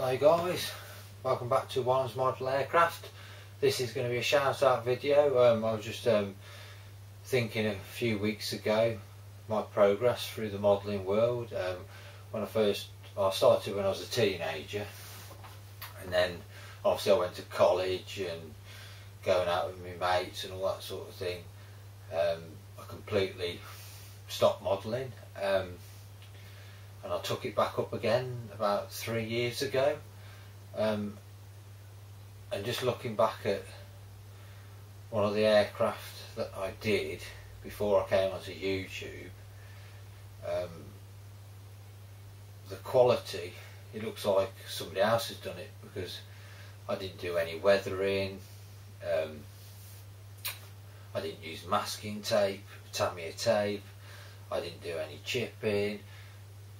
Hi guys, welcome back to One's Model Aircraft. This is going to be a shout out video. I was just thinking a few weeks ago my progress through the modelling world. When I started when I was a teenager, and then obviously I went to college and going out with my mates and all that sort of thing. I completely stopped modelling. And I took it back up again about 3 years ago, and just looking back at one of the aircraft that I did before I came onto YouTube, the quality, it looks like somebody else has done it, because I didn't do any weathering, I didn't use masking tape, Tamiya tape, I didn't do any chipping.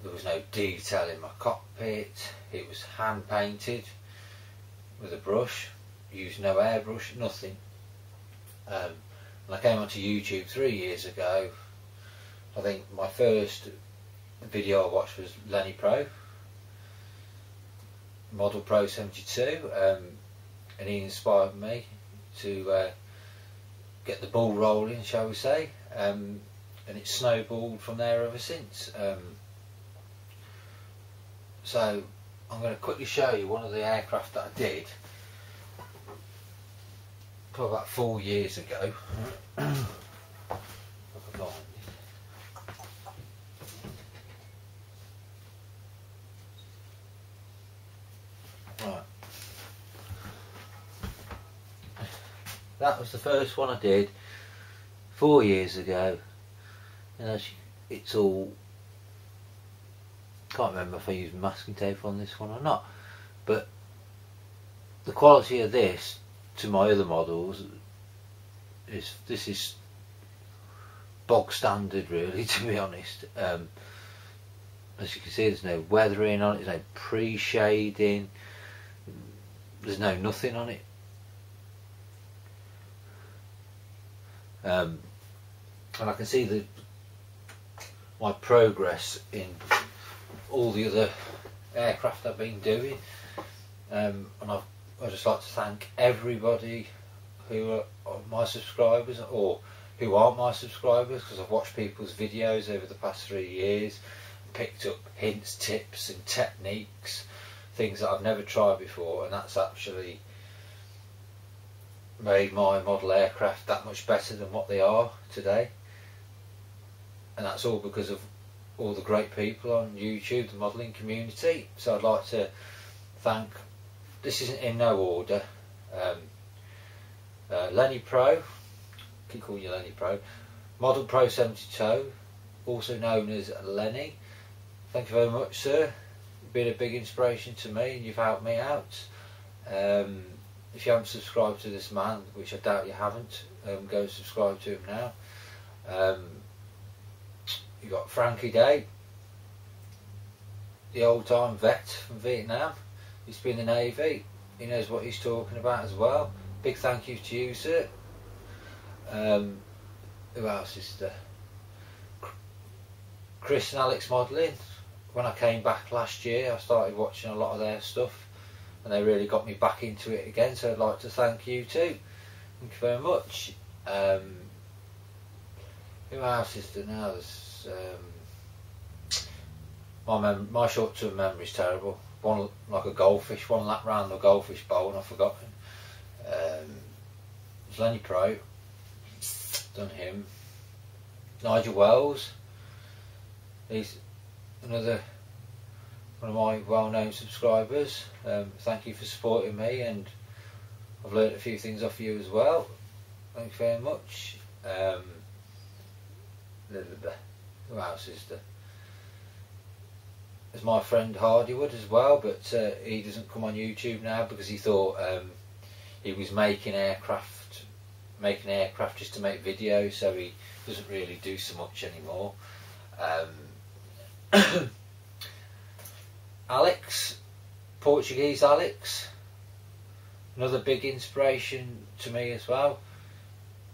There was no detail in my cockpit. It was hand painted with a brush, used no airbrush, nothing. And I came onto YouTube 3 years ago. I think my first video I watched was Lenny Pro, Model Pro 72, and he inspired me to get the ball rolling, shall we say, and it's snowballed from there ever since. So I'm going to quickly show you one of the aircraft that I did probably about 4 years ago. Right. That was the first one I did 4 years ago, and as it's all, can't remember if I used masking tape on this one or not, but the quality of this to my other models is, this is bog standard really, to be honest. As you can see, there's no weathering on it, there's no pre-shading, there's no nothing on it. And I can see my progress in all the other aircraft I've been doing, and I'd just like to thank everybody who are my subscribers or who aren't my subscribers, because I've watched people's videos over the past 3 years and picked up hints, tips and techniques, things that I've never tried before, and that's actually made my model aircraft that much better than what they are today. And that's all because of all the great people on YouTube, the modelling community. So I'd like to thank, this isn't in no order, Lenny Pro, keep calling you Lenny Pro, Model Pro 72, also known as Lenny. Thank you very much, sir. You've been a big inspiration to me and you've helped me out. If you haven't subscribed to this man, which I doubt you haven't, go subscribe to him now. You got Frankie Day, the old time vet from Vietnam. He's been in the Navy, he knows what he's talking about as well. Big thank you to you, sir. Who else is there? Chris and Alex Modelling. When I came back last year, I started watching a lot of their stuff and they really got me back into it again, so I'd like to thank you too. Thank you very much. Who else is there now? There's my short-term memory is terrible. One like a goldfish, one lap round the goldfish bowl and I've forgotten. There's Lenny Pro, done him. Nigel Wells, he's another one of my well-known subscribers. Thank you for supporting me, and I've learned a few things off you as well. Thank you very much. Who else is there? There's my friend Hardywood as well, but he doesn't come on YouTube now because he thought he was making aircraft just to make videos, so he doesn't really do so much anymore. Alex, Portuguese Alex, another big inspiration to me as well.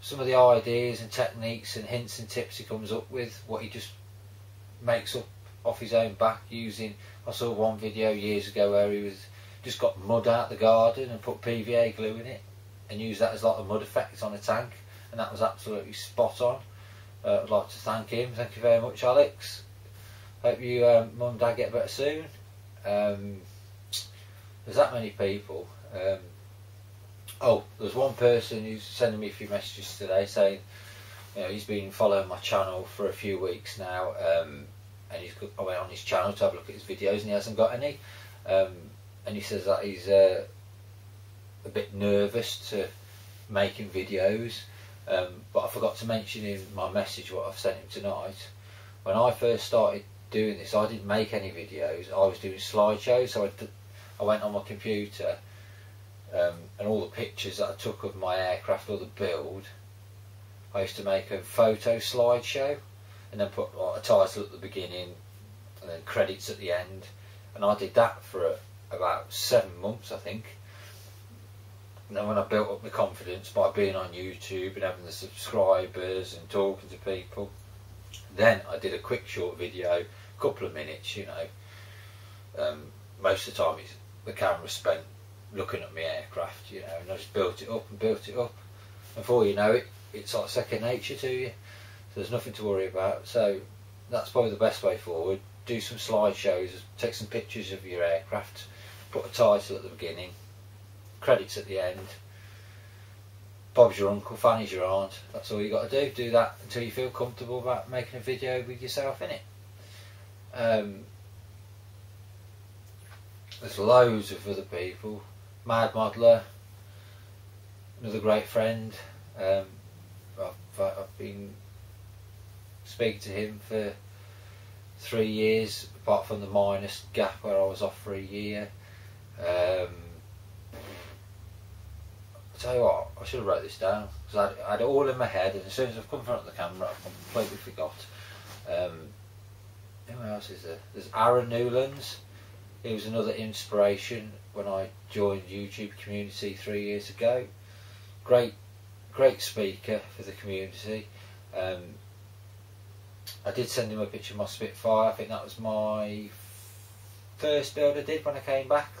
Some of the ideas and techniques and hints and tips he comes up with, what he just makes up off his own back using, I saw one video years ago where he was just got mud out the garden and put PVA glue in it and used that as like a mud effect on a tank, and that was absolutely spot on. I'd like to thank him. Thank you very much, Alex. Hope you mum and dad get better soon. There's that many people. Oh, there's one person who's sending me a few messages today saying, you know, he's been following my channel for a few weeks now, and I went on his channel to have a look at his videos and he hasn't got any. And he says that he's a bit nervous to making videos, but I forgot to mention in my message what I've sent him tonight. When I first started doing this, I didn't make any videos. I was doing slideshows, so I went on my computer, and all the pictures that I took of my aircraft or the build, I used to make a photo slideshow and then put like, a title at the beginning and then credits at the end, and I did that for about 7 months, I think. And then when I built up my confidence by being on YouTube and having the subscribers and talking to people, then I did a quick short video, a couple of minutes, you know. Most of the time the camera spent looking at my aircraft, you know, and I just built it up and built it up. And before you know it, it's like second nature to you. So there's nothing to worry about. So that's probably the best way forward. Do some slideshows, take some pictures of your aircraft, put a title at the beginning, credits at the end. Bob's your uncle, Fanny's your aunt. That's all you got to do. Do that until you feel comfortable about making a video with yourself in it. There's loads of other people. Mad Modeler, another great friend. I've been speaking to him for 3 years, apart from the minus gap where I was off for a year. I tell you what, I should have wrote this down because I had it all in my head, and as soon as I've come in front of the camera, I've completely forgot. Who else is there? There's Aaron Newlands. He was another inspiration when I joined YouTube community 3 years ago. Great speaker for the community. I did send him a picture of my Spitfire. I think that was my first build I did when I came back,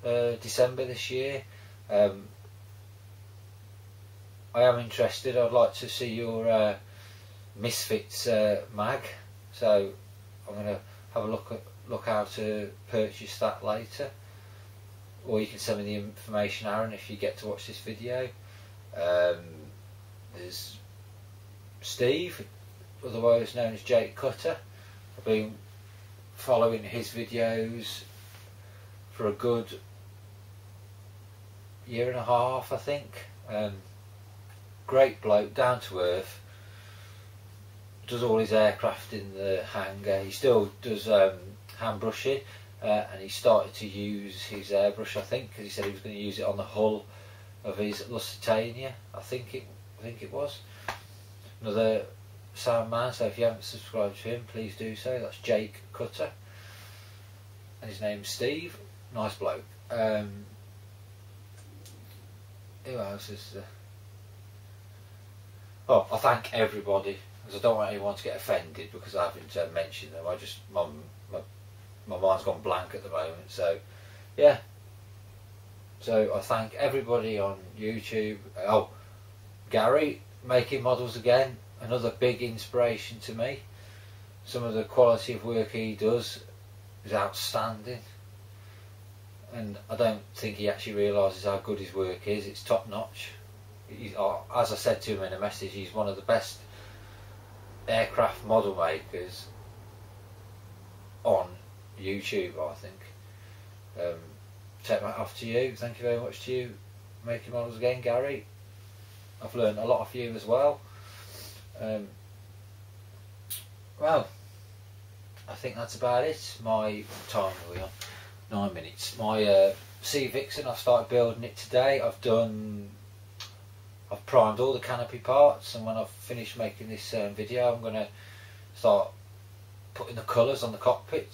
December this year. I am interested. I'd like to see your Misfits mag, so I'm going to have a look how to purchase that later, or you can send me the information, Aaron, if you get to watch this video. There's Steve, otherwise known as Jake Cutter. I've been following his videos for a good year and a half, I think. Great bloke, down to earth, does all his aircraft in the hangar. He still does hand brushing, and he started to use his airbrush, I think, because he said he was going to use it on the hull of his Lusitania, I think it was. Another sound man, so if you haven't subscribed to him, please do so. That's Jake Cutter, and his name's Steve. Nice bloke. Who else is there? Oh, I thank everybody, because I don't want anyone to get offended because I haven't mentioned them. My mind's gone blank at the moment. So yeah, so I thank everybody on YouTube. Oh, Gary, making models again, another big inspiration to me. Some of the quality of work he does is outstanding, and I don't think he actually realises how good his work is. It's top notch. As I said to him in a message, he's one of the best aircraft model makers on YouTube, I think. Take that off to you. Thank you very much to you, making models again, Gary. I've learned a lot off you as well. Well, I think that's about it. My time, are we on? 9 minutes. My Sea Vixen, I've started building it today. I've primed all the canopy parts, and when I've finished making this video, I'm going to start putting the colours on the cockpit.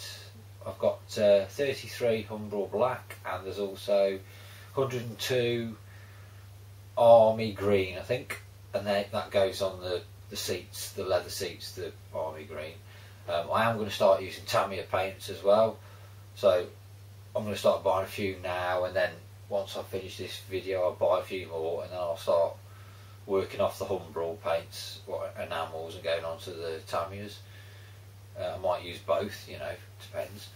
I've got 33 Humbrol black, and there's also 102 army green, I think, and then that goes on the seats, the leather seats, the army green. I am going to start using Tamiya paints as well, so I'm going to start buying a few now, and then once I finish this video I'll buy a few more, and then I'll start working off the Humbrol paints, enamels, and going on to the Tamiya's. I might use both, you know, depends.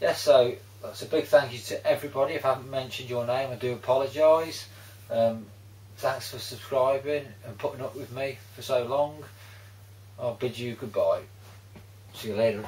Yeah, so that's a big thank you to everybody. If I haven't mentioned your name, I do apologise. Thanks for subscribing and putting up with me for so long. I'll bid you goodbye. See you later.